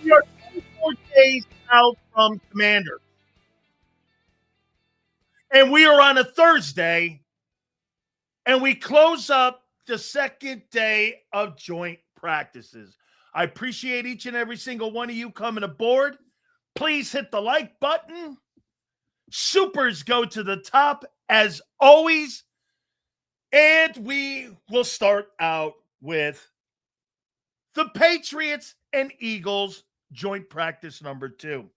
We are 24 days out from Commander, and we are on a Thursday, and we close up the second day of joint practices. I appreciate each and every single one of you coming aboard. Please hit the like button. Supers go to the top as always. And we will start out with the Patriots and Eagles joint practice number 2.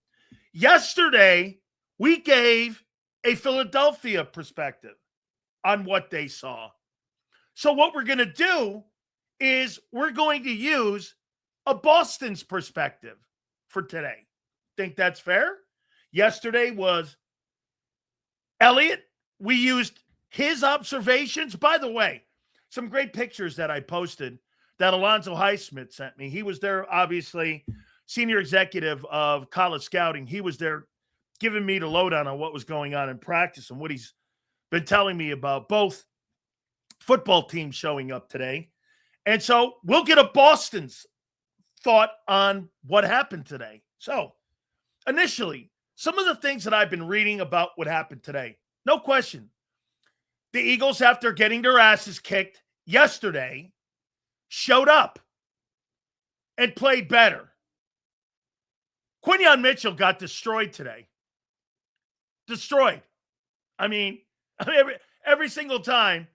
Yesterday, we gave a Philadelphia perspective on what they saw. So what we're going to do is we're going to use a Boston's perspective for today. Think that's fair? Yesterday was Elliott. We used his observations. By the way, some great pictures that I posted that Alonzo Highsmith sent me. He was there, obviously, senior executive of college scouting. He was there giving me the lowdown on what was going on in practice and what he's been telling me about both football teams showing up today. And so we'll get a Boston's thought on what happened today. So initially, some of the things that I've been reading about what happened today, no question. The Eagles, after getting their asses kicked yesterday, showed up and played better. Quinyon Mitchell got destroyed today. Destroyed. I mean every single time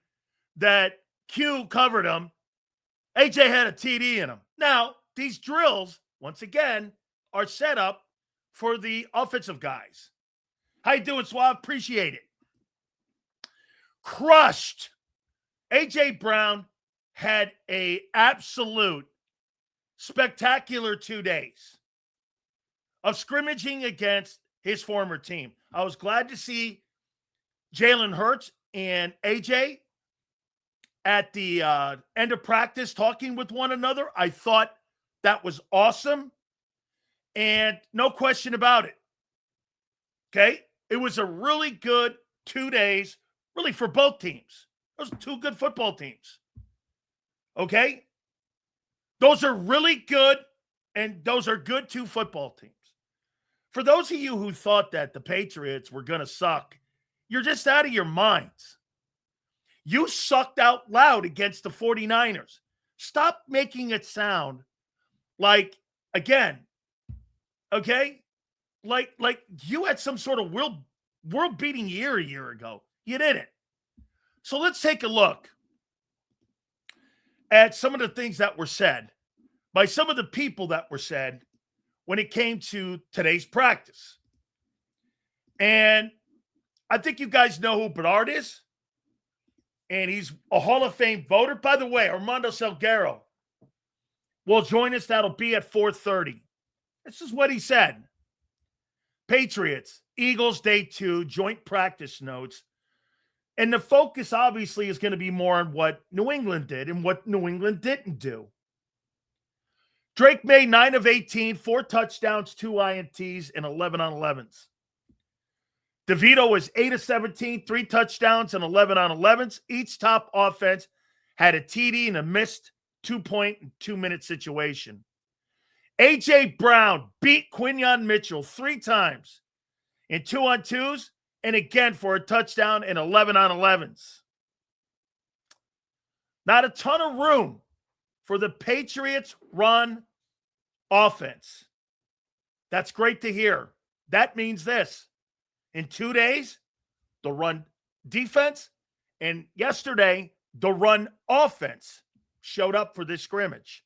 that Q covered him, AJ had a TD in him. Now, these drills, once again, are set up for the offensive guys. How you doing, Suave? Appreciate it. Crushed. AJ Brown had a absolute spectacular 2 days of scrimmaging against his former team. I was glad to see Jalen Hurts and AJ at the end of practice talking with one another. I thought that was awesome, and no question about it. Okay? It was a really good 2 days, really, for both teams. Those are two good football teams. Okay? Those are really good, and those are good two football teams. For those of you who thought that the Patriots were going to suck, you're just out of your minds. You sucked out loud against the 49ers. Stop making it sound like, again, okay, like you had some sort of world-beating year a year ago. You didn't. So let's take a look at some of the things that were said by some of the people that were said when it came to today's practice. And I think you guys know who Bernard is. And he's a Hall of Fame voter. By the way, Armando Salguero will join us. That'll be at 4:30. This is what he said. Patriots, Eagles, day 2, joint practice notes. And the focus, obviously, is going to be more on what New England did and what New England didn't do. Drake made 9 of 18, 4 touchdowns, 2 INTs, and 11 on 11s. DeVito was 8 of 17, 3 touchdowns, and 11 on 11s. Each top offense had a TD and a missed 2-point and 2-minute situation. A.J. Brown beat Quinyon Mitchell 3 times in 2-on-2s, and again for a touchdown and 11 on 11s. Not a ton of room for the Patriots' run offense. That's great to hear. That means this. In 2 days, the run defense, and yesterday, the run offense showed up for this scrimmage.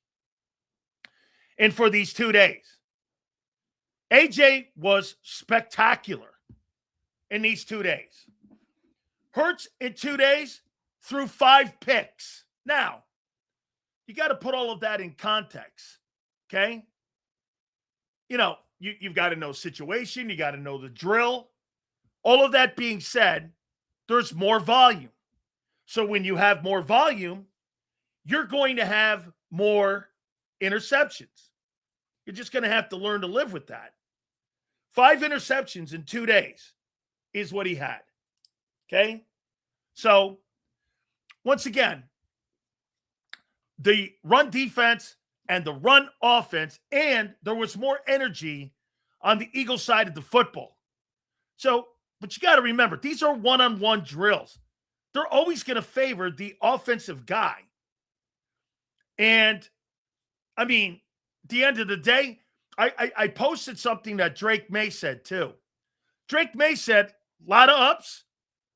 And for these 2 days, AJ was spectacular in these 2 days. Hurts in 2 days threw 5 picks. Now, you got to put all of that in context, okay? You know, you've got to know situation. You got to know the drill. All of that being said, there's more volume. So when you have more volume, you're going to have more interceptions. You're just going to have to learn to live with that. 5 interceptions in 2 days is what he had. Okay? So, once again, the run defense and the run offense, and there was more energy on the Eagles side of the football. So, but you got to remember, these are one-on-one drills. They're always going to favor the offensive guy. And, I mean, at the end of the day, I posted something that Drake May said too. Drake May said, a lot of ups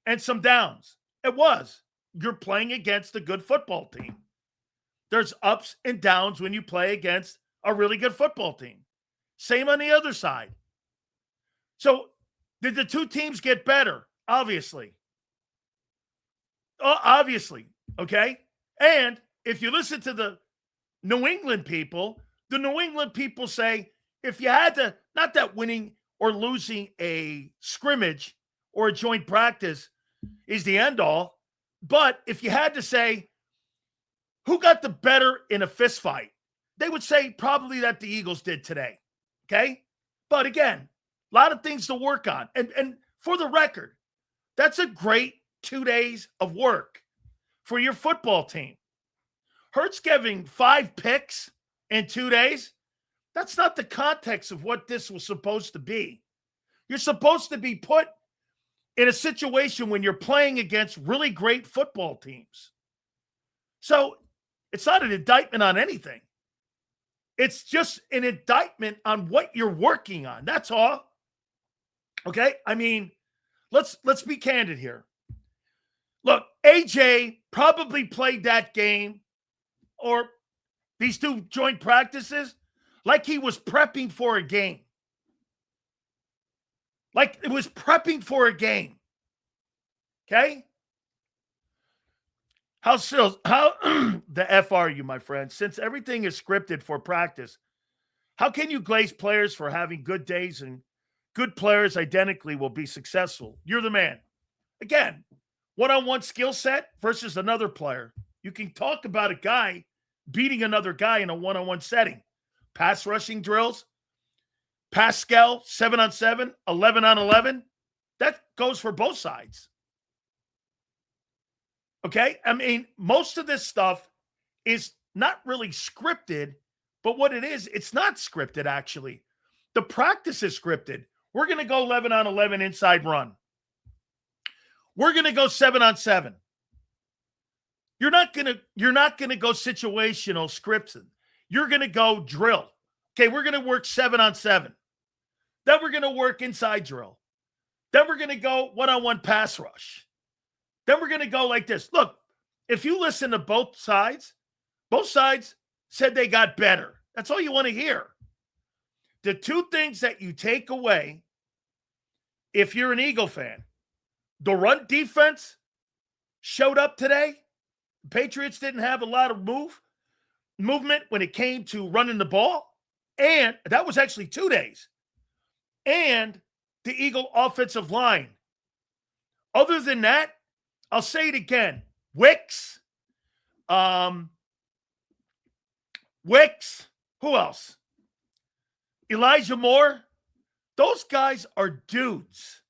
and some downs. It was. You're playing against a good football team. There's ups and downs when you play against a really good football team. Same on the other side. So, did the two teams get better? Obviously. Obviously. Okay? And if you listen to the New England people say, if you had to, not that winning or losing a scrimmage or a joint practice is the end all, but if you had to say, who got the better in a fist fight? They would say probably that the Eagles did today. Okay? But again, a lot of things to work on. And for the record, that's a great 2 days of work for your football team. Hurts giving 5 picks in 2 days, that's not the context of what this was supposed to be. You're supposed to be put in a situation when you're playing against really great football teams. So it's not an indictment on anything. It's just an indictment on what you're working on. That's all. Okay? I mean, let's be candid here. Look, AJ probably played that game or these 2 joint practices like he was prepping for a game. Like it was prepping for a game. Okay? How the F are you, my friend? Since everything is scripted for practice, how can you glaze players for having good days and good players identically will be successful? You're the man. Again, one-on-one skill set versus another player. You can talk about a guy beating another guy in a one-on-one setting. Pass rushing drills, Pascal, 7-on-7, 11-on-11. That goes for both sides. Okay? I mean, most of this stuff is not really scripted, but what it is, it's not scripted, actually. The practice is scripted. We're going to go 11-on-11 inside run. We're going to go 7-on-7. You're not going to go situational scripts. You're going to go drill. Okay, we're going to work 7-on-7. Then we're going to work inside drill. Then we're going to go one-on-one pass rush. Then we're going to go like this. Look, if you listen to both sides said they got better. That's all you want to hear. The 2 things that you take away if you're an Eagle fan, the run defense showed up today. The Patriots didn't have a lot of movement when it came to running the ball. And that was actually 2 days. And the Eagle offensive line. Other than that, I'll say it again. Wicks. Who else? Elijah Moore. Those guys are dudes.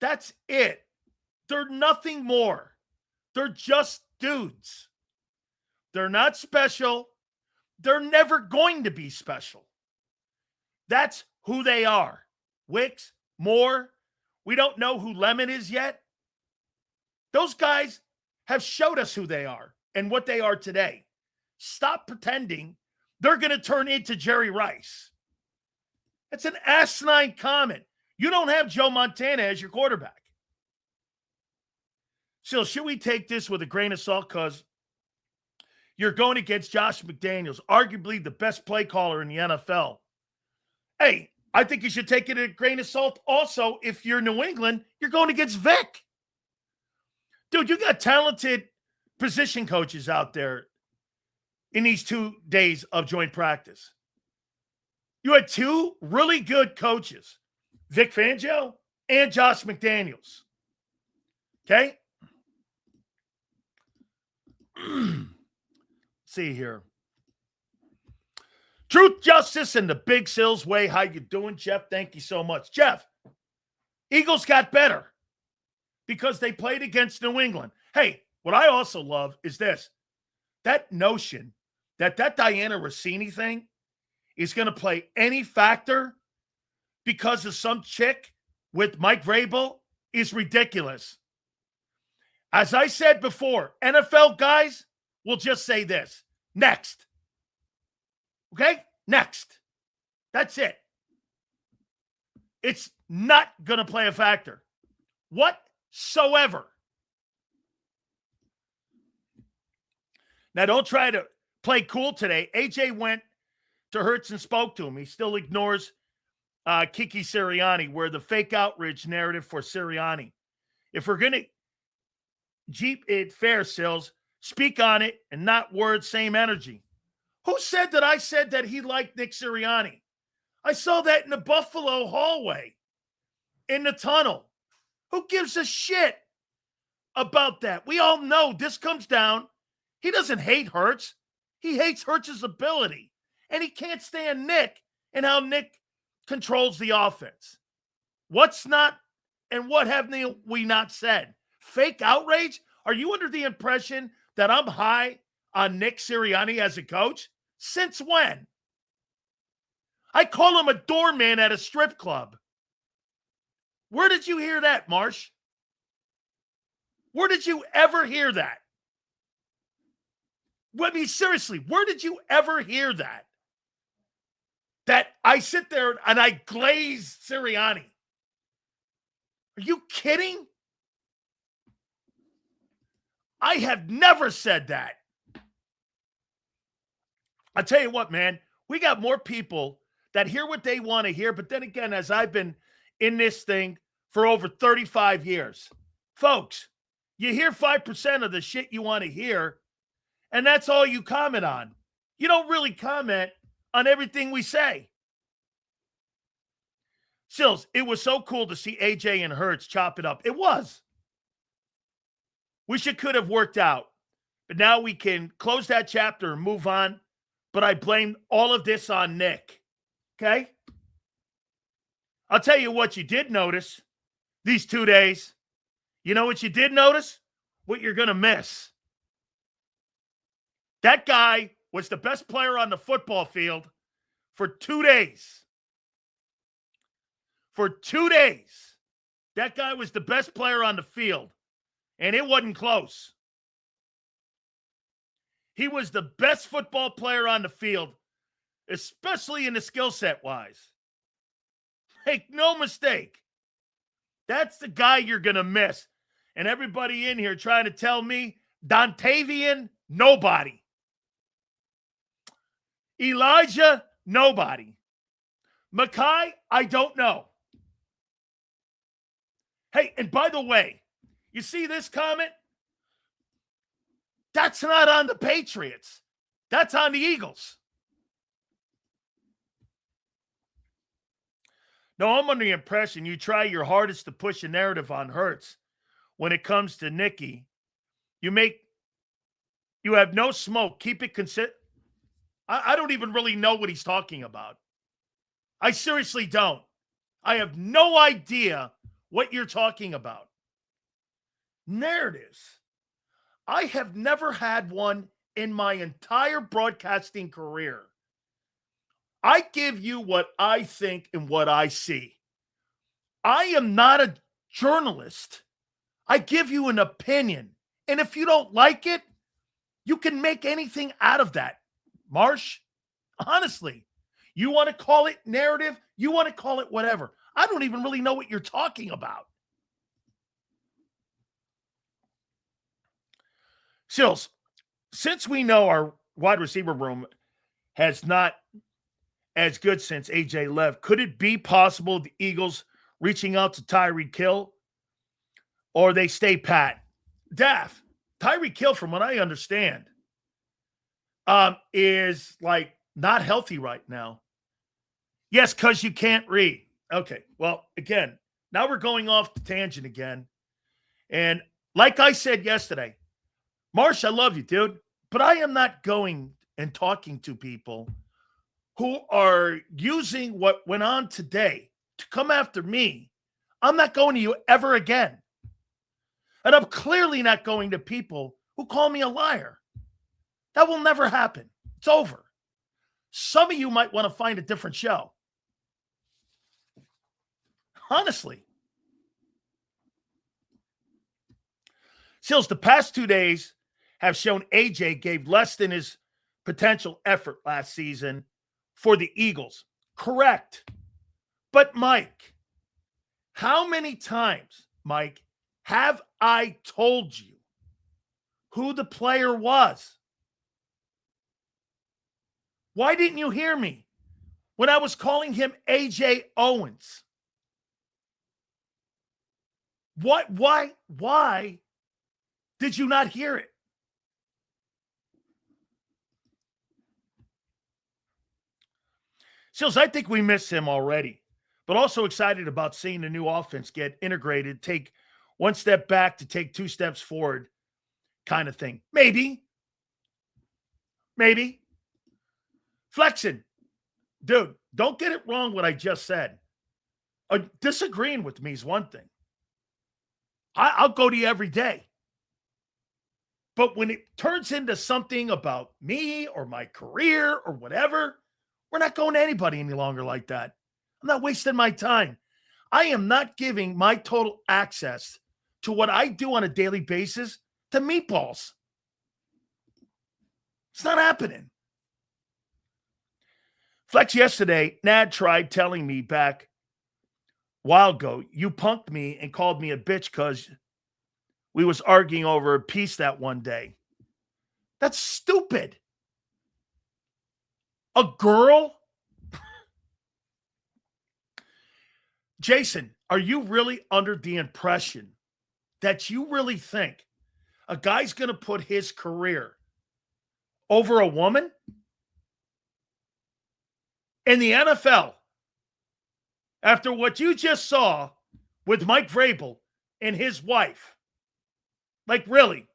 That's it. They're nothing more. They're just dudes. They're not special. They're never going to be special. That's who they are. Wicks, Moore. We don't know who Lemon is yet. Those guys have showed us who they are and what they are today. Stop pretending they're going to turn into Jerry Rice. It's an asinine comment. You don't have Joe Montana as your quarterback. So should we take this with a grain of salt? Because you're going against Josh McDaniels, arguably the best play caller in the NFL. Hey, I think you should take it with a grain of salt also if you're New England, you're going against Vic. Dude, you got talented position coaches out there in these 2 days of joint practice. You had 2 really good coaches, Vic Fangio and Josh McDaniels. Okay? See here. Truth, Justice, and the Big Sills Way. How you doing, Jeff? Thank you so much. Jeff, Eagles got better because they played against New England. Hey, what I also love is this. That notion that Diana Rossini thing is going to play any factor because of some chick with Mike Vrabel is ridiculous. As I said before, NFL guys will just say this. Next. Okay? Next. That's it. It's not going to play a factor whatsoever. Now, don't try to play cool today. AJ went to Hurts and spoke to him. He still ignores Kiki Sirianni, where the fake outrage narrative for Sirianni. If we're going to Jeep it fair, Sills, speak on it and not words, same energy. Who said that I said that he liked Nick Sirianni? I saw that in the Buffalo hallway, in the tunnel. Who gives a shit about that? We all know this comes down. He doesn't hate Hurts. He hates Hurts' ability. And he can't stand Nick and how Nick controls the offense. What's not and what have we not said? Fake outrage? Are you under the impression that I'm high on Nick Sirianni as a coach? Since when? I call him a doorman at a strip club. Where did you hear that, Marsh? Where did you ever hear that? I mean, seriously, where did you ever hear that? That I sit there and I glaze Sirianni. Are you kidding? I have never said that. I'll tell you what, man, we got more people that hear what they want to hear. But then again, as I've been in this thing for over 35 years, folks, you hear 5% of the shit you want to hear, and that's all you comment on. You don't really comment on everything we say. Sills, it was so cool to see AJ and Hurts chop it up. It was. Wish it could have worked out. But now we can close that chapter and move on. But I blame all of this on Nick. Okay? I'll tell you what you did notice these 2 days. You know what you did notice? What you're going to miss. That guy was the best player on the football field for 2 days. For 2 days. That guy was the best player on the field. And it wasn't close. He was the best football player on the field, especially in the skill set wise. Make no mistake. That's the guy you're going to miss. And everybody in here trying to tell me Dontavian, nobody. Elijah, nobody. Mekhi, I don't know. Hey, and by the way, you see this comment? That's not on the Patriots. That's on the Eagles. No, I'm under the impression you try your hardest to push a narrative on Hurts. When it comes to Nicky, you have no smoke. Keep it I don't even really know what he's talking about. I seriously don't. I have no idea what you're talking about. Narratives. I have never had one in my entire broadcasting career. I give you what I think and what I see. I am not a journalist. I give you an opinion. And if you don't like it, you can make anything out of that. Marsh, honestly, you want to call it narrative? You want to call it whatever. I don't even really know what you're talking about. Sills, since we know our wide receiver room has not as good since AJ left, could it be possible the Eagles reaching out to Tyreek Hill or they stay pat? Daff, Tyreek Hill, from what I understand, is like not healthy right now. Yes, because you can't read. Okay, well, again, now we're going off the tangent again. And like I said yesterday, Marsh, I love you, dude, but I am not going and talking to people who are using what went on today to come after me. I'm not going to you ever again. And I'm clearly not going to people who call me a liar. That will never happen. It's over. Some of you might want to find a different show. Honestly. Sills, the past 2 days have shown AJ gave less than his potential effort last season for the Eagles. Correct. But Mike, how many times, Mike, have I told you who the player was? Why didn't you hear me when I was calling him AJ Owens? Why did you not hear it? Sills, I think we miss him already, but also excited about seeing the new offense get integrated, take one step back to take 2 steps forward kind of thing. Maybe. Flexing. Dude, don't get it wrong what I just said. Disagreeing with me is one thing. I'll go to you every day. But when it turns into something about me or my career or whatever, we're not going to anybody any longer like that. I'm not wasting my time. I am not giving my total access to what I do on a daily basis to meatballs. It's not happening. Flex, yesterday, Nad tried telling me back a while ago, you punked me and called me a bitch because we was arguing over a piece that one day. That's stupid. A girl? Jason, are you really under the impression that you really think a guy's going to put his career over a woman? In the NFL, after what you just saw with Mike Vrabel and his wife, like really?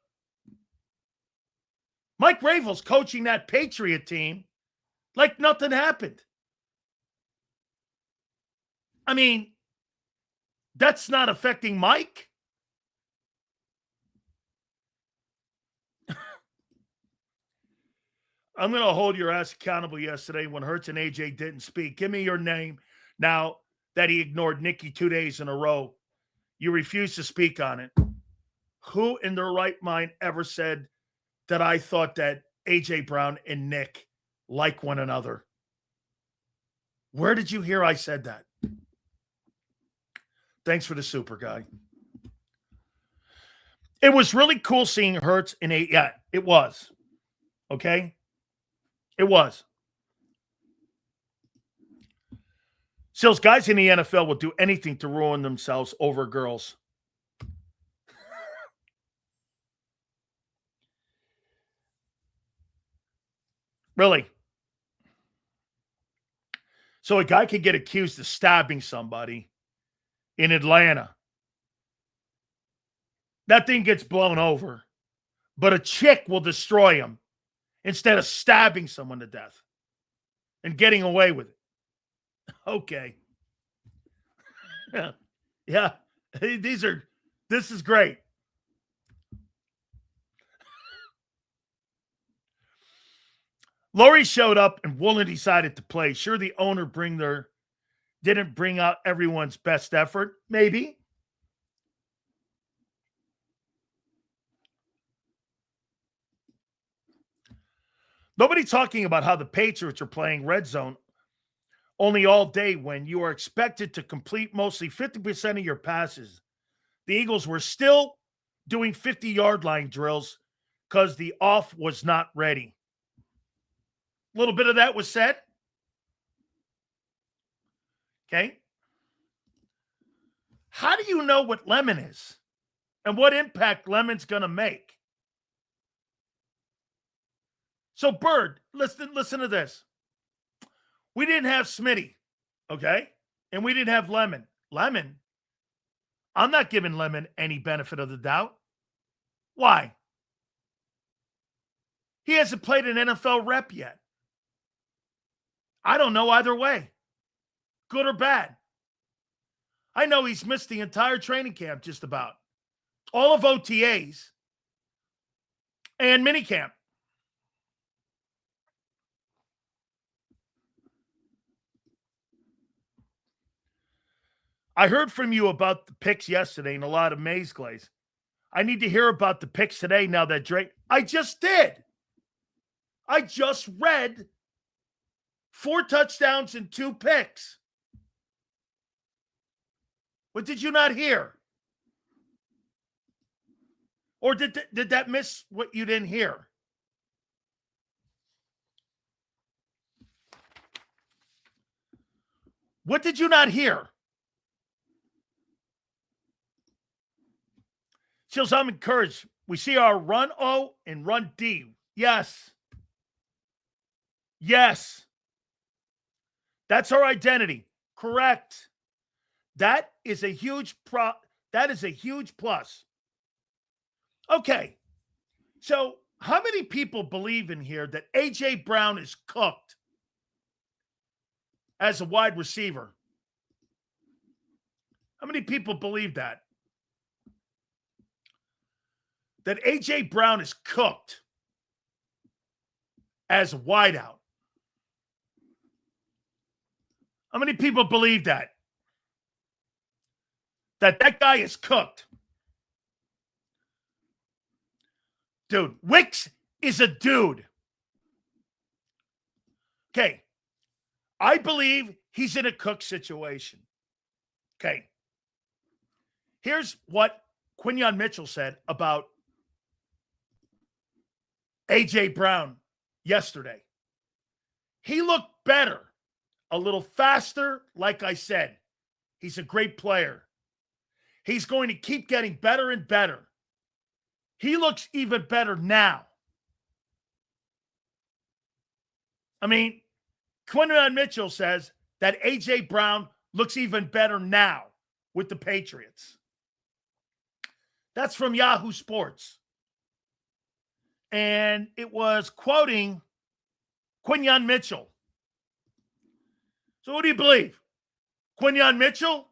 Mike Vrabel's coaching that Patriot team like nothing happened. I mean, that's not affecting Mike. I'm going to hold your ass accountable yesterday when Hurts and AJ didn't speak. Give me your name now that he ignored Nikki 2 days in a row. You refused to speak on it. Who in their right mind ever said that I thought that AJ Brown and Nick like one another? Where did you hear I said that? Thanks for the super, guy. It was really cool seeing Hurts in a... Yeah, it was. Okay? It was. Sills, guys in the NFL will do anything to ruin themselves over girls. Really? So a guy could get accused of stabbing somebody in Atlanta. That thing gets blown over. But a chick will destroy him instead of stabbing someone to death and getting away with it. Okay. Yeah. This is great. Lori showed up and Woolen decided to play. Sure, the owner didn't bring out everyone's best effort. Maybe. Nobody talking about how the Patriots are playing red zone only all day when you are expected to complete mostly 50% of your passes. The Eagles were still doing 50-yard line drills because the off was not ready. A little bit of that was said. Okay. How do you know what Lemon is and what impact Lemon's going to make? So, Bird, listen to this. We didn't have Smitty, okay? And we didn't have Lemon. Lemon, I'm not giving Lemon any benefit of the doubt. Why? He hasn't played an NFL rep yet. I don't know either way, good or bad. I know he's missed the entire training camp just about. All of OTAs and minicamp. I heard from you about the picks yesterday and a lot of maize glaze. I need to hear about the picks today now that Drake. I just did. I just read 4 touchdowns and 2 picks. What did you not hear? Or did that miss what you didn't hear? What did you not hear? Chills, I'm encouraged. We see our run O and run D. Yes. Yes. That's our identity. Correct. That is a huge plus. Okay. So, how many people believe in here that A.J. Brown is cooked as a wide receiver? How many people believe that? That A.J. Brown is cooked as a wideout? How many people believe that? That guy is cooked? Dude, Wicks is a dude. Okay. I believe he's in a cook situation. Okay. Here's what Quinyon Mitchell said about A.J. Brown yesterday. He looked better, a little faster, like I said. He's a great player. He's going to keep getting better and better. He looks even better now. I mean, Quinyon Mitchell says that A.J. Brown looks even better now with the Patriots. That's from Yahoo Sports. And it was quoting Quinyon Mitchell. So what do you believe? Quinyon Mitchell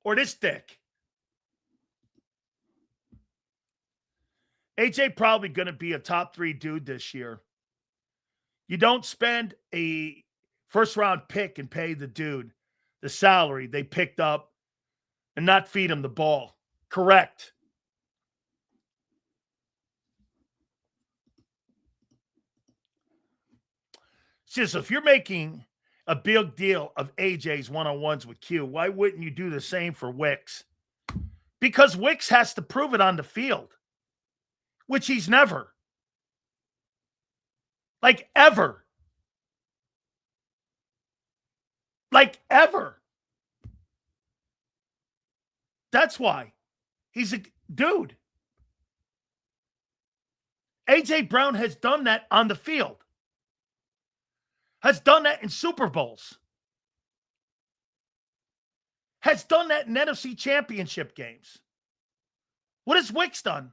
or this dick? AJ probably going to be a top 3 dude this year. You don't spend a first-round pick and pay the dude the salary they picked up and not feed him the ball. Correct. Just if you're making a big deal of AJ's one-on-ones with Q, why wouldn't you do the same for Wicks? Because Wicks has to prove it on the field, which he's never. Like ever. Like ever. That's why. He's a dude. A.J. Brown has done that on the field. Has done that in Super Bowls. Has done that in NFC Championship games. What has Wicks done?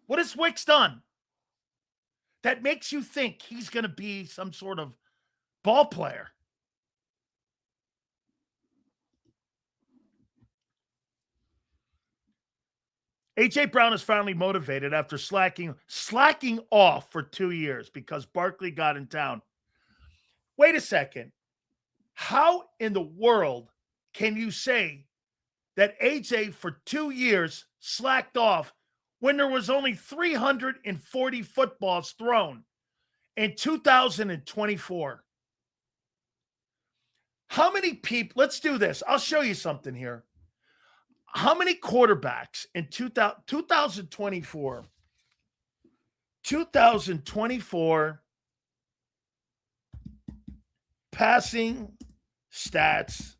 What has Wicks done that makes you think he's going to be some sort of ball player? A.J. Brown is finally motivated after slacking off for 2 years because Barkley got in town. Wait a second. How in the world can you say that A.J. for 2 years slacked off when there was only 340 footballs thrown in 2024? How many people, let's do this. I'll show you something here. How many quarterbacks in 2024 passing stats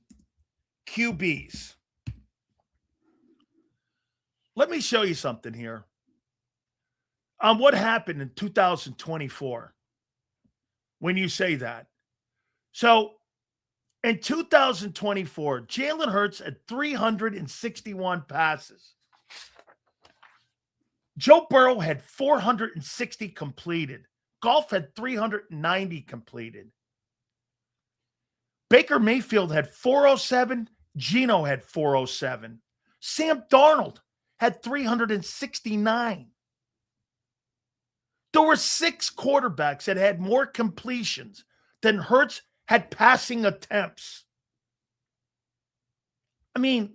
QBs? Let me show you something here on what happened in 2024 when you say that. So in 2024, Jalen Hurts had 361 passes. Joe Burrow had 460 completed. Goff had 390 completed. Baker Mayfield had 407. Geno had 407. Sam Darnold had 369. There were 6 quarterbacks that had more completions than Hurts had passing attempts. I mean,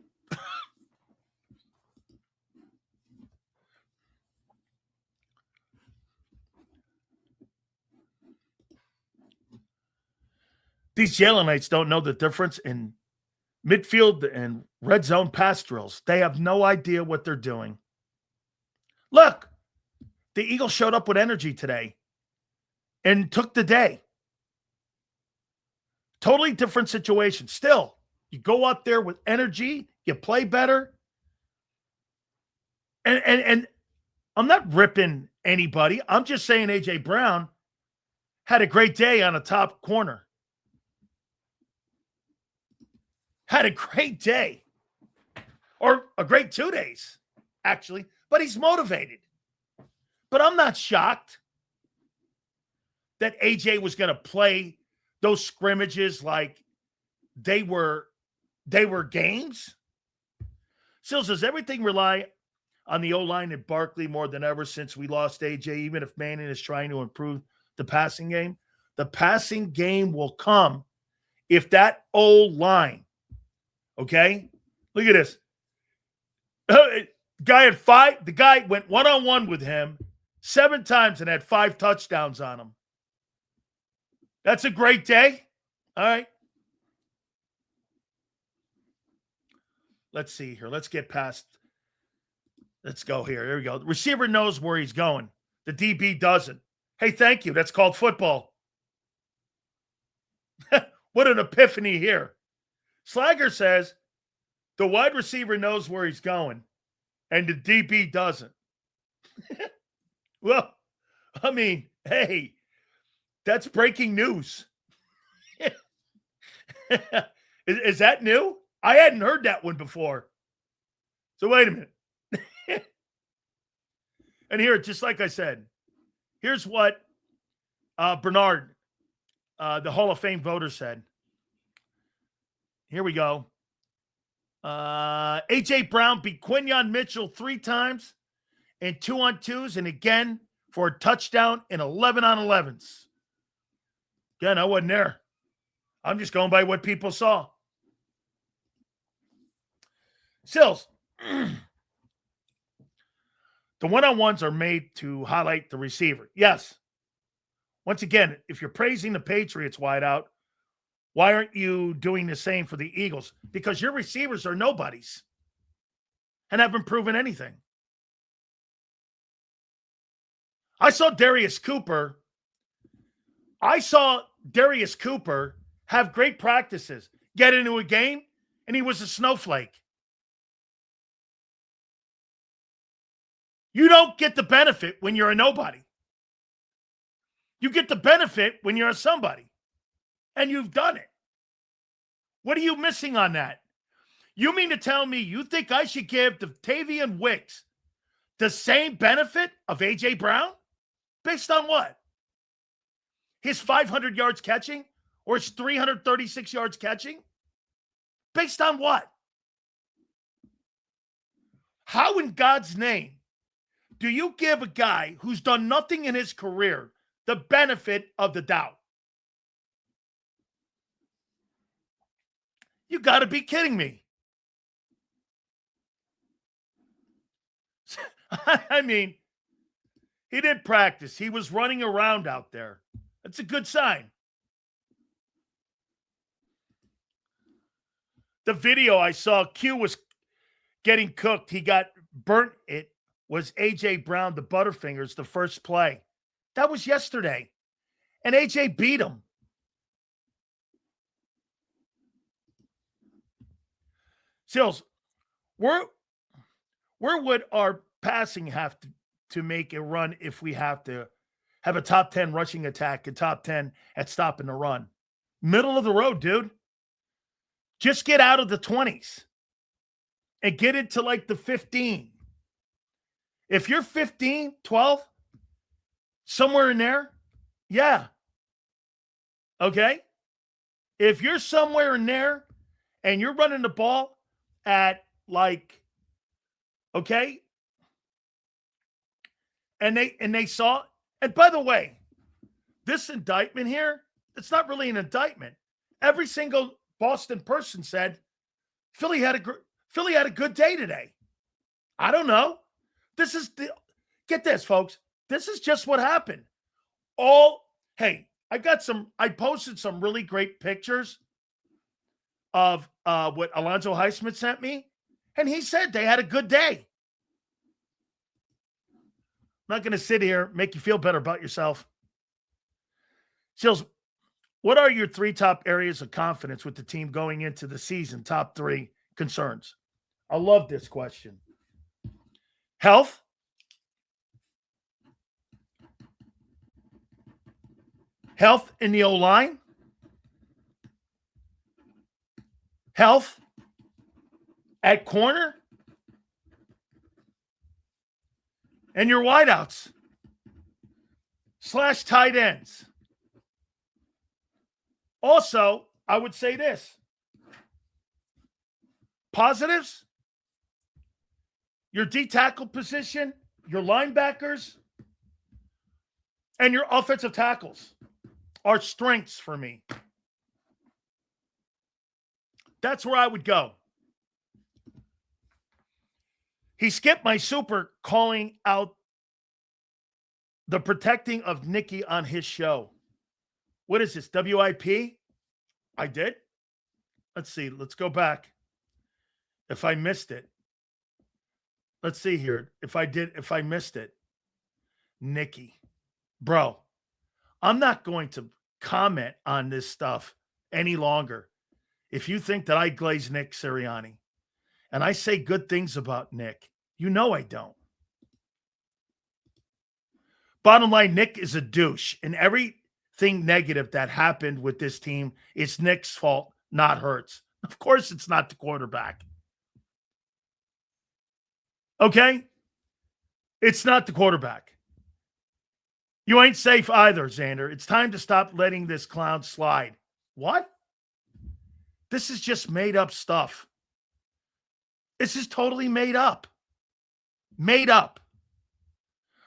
these Jalenites don't know the difference in midfield and red zone pass drills. They have no idea what they're doing. Look, the Eagles showed up with energy today and took the day. Totally different situation. Still, you go out there with energy, you play better. And I'm not ripping anybody. I'm just saying A.J. Brown had a great day on a top corner. Had a great day. Or a great 2 days, actually. But he's motivated. But I'm not shocked that A.J. was going to play those scrimmages like they were games. Still says everything rely on the O-line at Barkley more than ever since we lost A.J., even if Manning is trying to improve the passing game. The passing game will come if that O-line, okay? Look at this. The guy went one-on-one with him 7 times and had 5 touchdowns on him. That's a great day. All right. Let's see here. Let's get past. Let's go here. There we go. The receiver knows where he's going. The DB doesn't. Hey, thank you. That's called football. What an epiphany here. Slager says the wide receiver knows where he's going and the DB doesn't. Well, I mean, hey, that's breaking news. Is that new? I hadn't heard that one before. So wait a minute. And here, just like I said, here's what Bernard, the Hall of Fame voter, said. Here we go. A.J. Brown beat Quinyon Mitchell 3 times in 2-on-2s and again for a touchdown in 11-on-11s. Again, I wasn't there. I'm just going by what people saw. Sills, the one-on-ones are made to highlight the receiver. Yes. Once again, if you're praising the Patriots wideout, why aren't you doing the same for the Eagles? Because your receivers are nobodies and haven't proven anything. I saw Darius Cooper have great practices, get into a game, and he was a snowflake. You don't get the benefit when you're a nobody. You get the benefit when you're a somebody. And you've done it. What are you missing on that? You mean to tell me you think I should give Tavian Wicks the same benefit of A.J. Brown? Based on what? His 500 yards catching or his 336 yards catching? Based on what? How in God's name do you give a guy who's done nothing in his career the benefit of the doubt? You got to be kidding me. I mean, he didn't practice. He was running around out there. That's a good sign. The video I saw, Q was getting cooked. He got burnt. It was A.J. Brown, the Butterfingers, the first play. That was yesterday. And A.J. beat him. Sills, where would our passing have to make a run if we have to have a top 10 rushing attack, a top 10 at stopping the run? Middle of the road, dude. Just get out of the 20s and get into like the 15. If you're 15, 12, somewhere in there, yeah. Okay? If you're somewhere in there and you're running the ball at like, okay, and they saw, and by the way, this indictment here, it's not really an indictment. Every single Boston person said Philly had a good day today. I don't know. Get this, folks. This is just what happened. I posted some really great pictures of what Alonzo Highsmith sent me, and he said they had a good day. I'm not going to sit here, make you feel better about yourself. Sills, what are your 3 top areas of confidence with the team going into the season? Top 3 concerns. I love this question. Health. Health in the O-line. Health at corner. And your wideouts / tight ends. Also, I would say this. Positives, your D-tackle position, your linebackers, and your offensive tackles are strengths for me. That's where I would go. He skipped my super calling out the protecting of Nikki on his show. What is this, WIP? I did? Let's see. Let's go back. If I missed it. Let's see here. If I missed it. Nikki. Bro, I'm not going to comment on this stuff any longer. If you think that I glaze Nick Sirianni and I say good things about Nick, you know I don't. Bottom line, Nick is a douche. And everything negative that happened with this team, it's Nick's fault, not Hurts. Of course, it's not the quarterback. Okay? It's not the quarterback. You ain't safe either, Xander. It's time to stop letting this clown slide. What? This is just made up stuff. This is totally made up. Made up.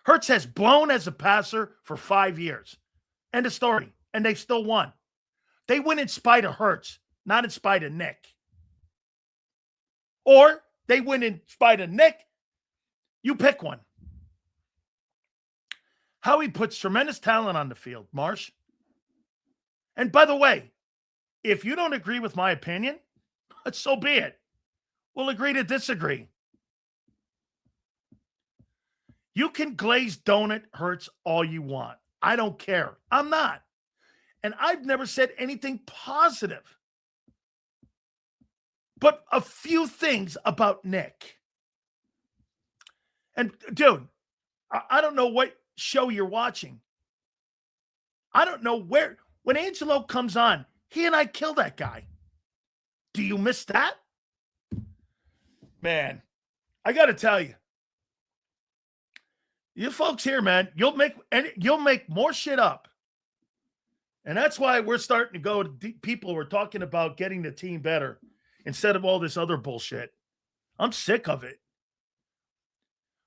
Hurts has blown as a passer for 5 years. End of story. And they still won. They win in spite of Hurts, not in spite of Nick. Or they win in spite of Nick. You pick one. Howie puts tremendous talent on the field, Marsh. And by the way, if you don't agree with my opinion, so be it. We'll agree to disagree. You can glaze donut Hurts all you want. I don't care. I'm not. And I've never said anything positive. But a few things about Nick. And dude, I don't know what show you're watching. I don't know where. When Angelo comes on, he and I kill that guy. Do you miss that? Man, I got to tell you. You folks here, man, you'll make more shit up. And that's why we're starting to go to people who are talking about getting the team better instead of all this other bullshit. I'm sick of it.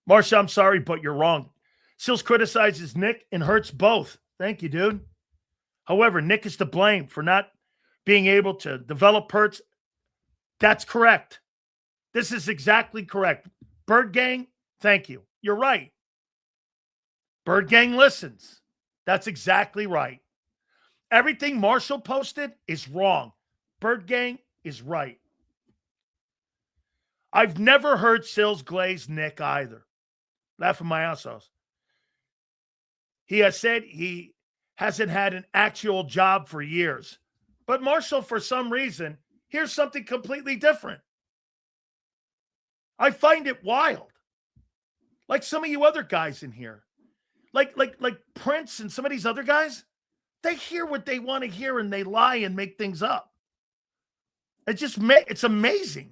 Marsha, I'm sorry, but you're wrong. Sills criticizes Nick and Hurts both. Thank you, dude. However, Nick is to blame for not being able to develop Hurts. That's correct. This is exactly correct. Bird Gang, thank you. You're right. Bird Gang listens. That's exactly right. Everything Marshall posted is wrong. Bird Gang is right. I've never heard Sills glaze Nick either. Laughing my ass off. He has said he hasn't had an actual job for years. But Marshall, for some reason, here's something completely different. I find it wild. Like some of you other guys in here. Like Prince and some of these other guys, they hear what they want to hear and they lie and make things up. It's amazing.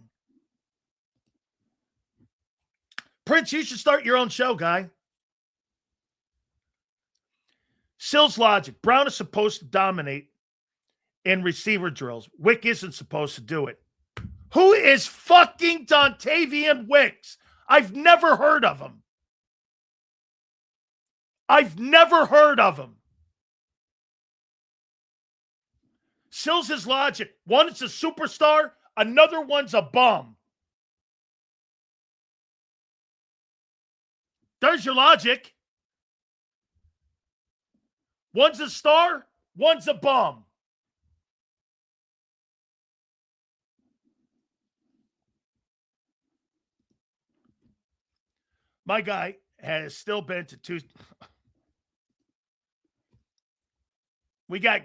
Prince, you should start your own show, guy. Sills logic. Brown is supposed to dominate in receiver drills. Wick isn't supposed to do it. Who is fucking Dontavian Wicks? I've never heard of him. I've never heard of him. Sills' logic. One is a superstar, another one's a bum. There's your logic. One's a star, one's a bum. My guy has still been to two. We got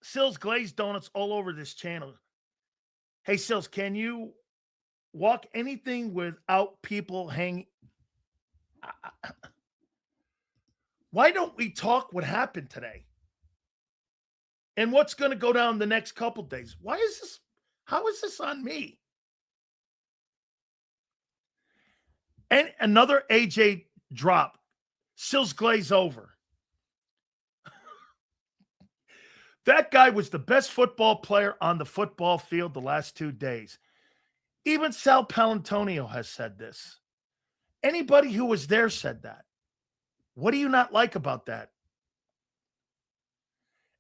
Sills glazed donuts all over this channel. Hey, Sills, can you walk anything without people hanging? Why don't we talk what happened today? And what's going to go down the next couple days? Why is this? How is this on me? And another AJ drop. Sills glaze over. That guy was the best football player on the football field the last 2 days. Even Sal Palantonio has said this. Anybody who was there said that. What do you not like about that?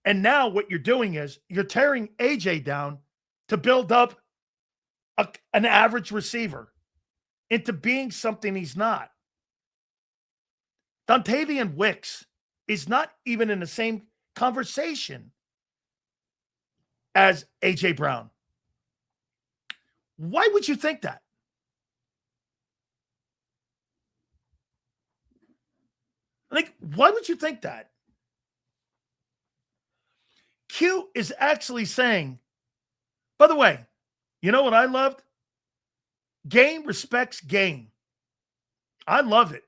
And now what you're doing is you're tearing AJ down to build up an average receiver into being something he's not. Dontavian Wicks is not even in the same conversation as AJ Brown. Why would you think that? Like, why would you think that? Q is actually saying, by the way, you know what I loved? Game respects game. I love it.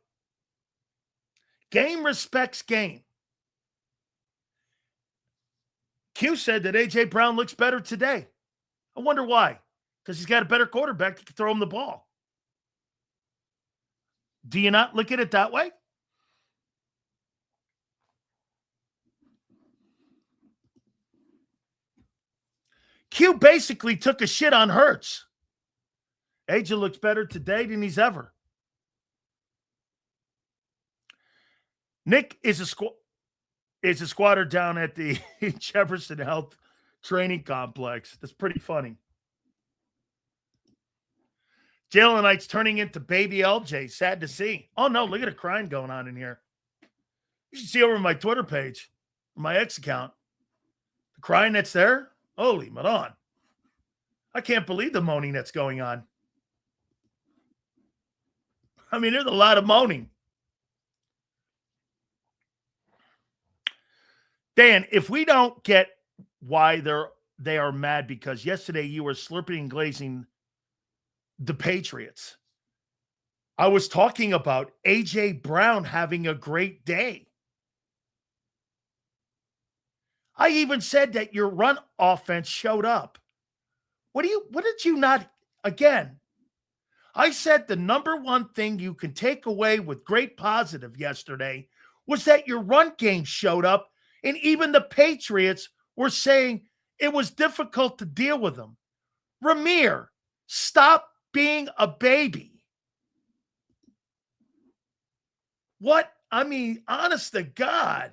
Game respects game. Q said that A.J. Brown looks better today. I wonder why. Because he's got a better quarterback that can throw him the ball. Do you not look at it that way? Q basically took a shit on Hurts. AJ looks better today than he's ever. Nick is a squatter down at the Jefferson Health Training Complex. That's pretty funny. Jalen Knight's turning into baby LJ. Sad to see. Oh, no, look at a crying going on in here. You should see over my Twitter page, my X account. The crying that's there. Holy Madon. I can't believe the moaning that's going on. I mean, there's a lot of moaning. Dan, if we don't get why they are mad because yesterday you were slurping and glazing the Patriots, I was talking about A.J. Brown having a great day. I even said that your run offense showed up. What did you not, again, I said the number one thing you can take away with great positive yesterday was that your run game showed up, and even the Patriots were saying it was difficult to deal with them. Ramir, stop being a baby. What? I mean, honest to God.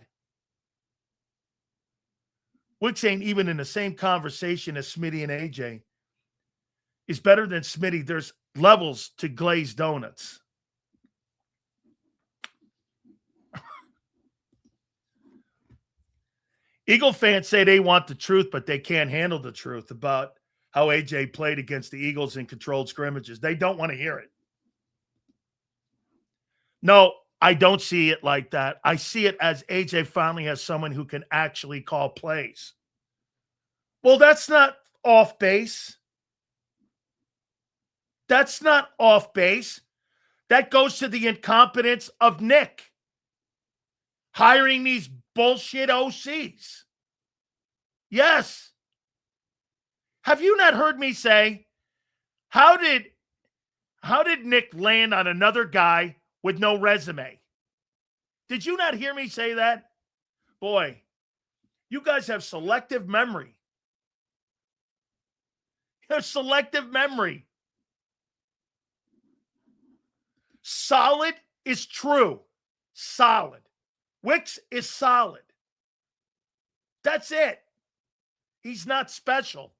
Wicks ain't even in the same conversation as Smitty and AJ. He's better than Smitty. There's levels to glazed donuts. Eagle fans say they want the truth, but they can't handle the truth about how AJ played against the Eagles in controlled scrimmages. They don't want to hear it. No, I don't see it like that. I see it as AJ finally has someone who can actually call plays. Well, that's not off base. That's not off base. That goes to the incompetence of Nick hiring these bullshit OCs. Yes. Have you not heard me say, how did Nick land on another guy with no resume? Did you not hear me say that? Boy, you guys have selective memory. You have selective memory. Solid is true. Solid. Wicks is solid. That's it. He's not special.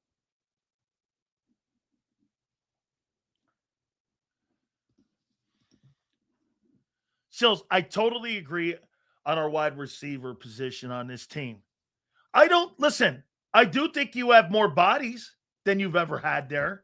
Sills, I totally agree on our wide receiver position on this team. I do think you have more bodies than you've ever had there.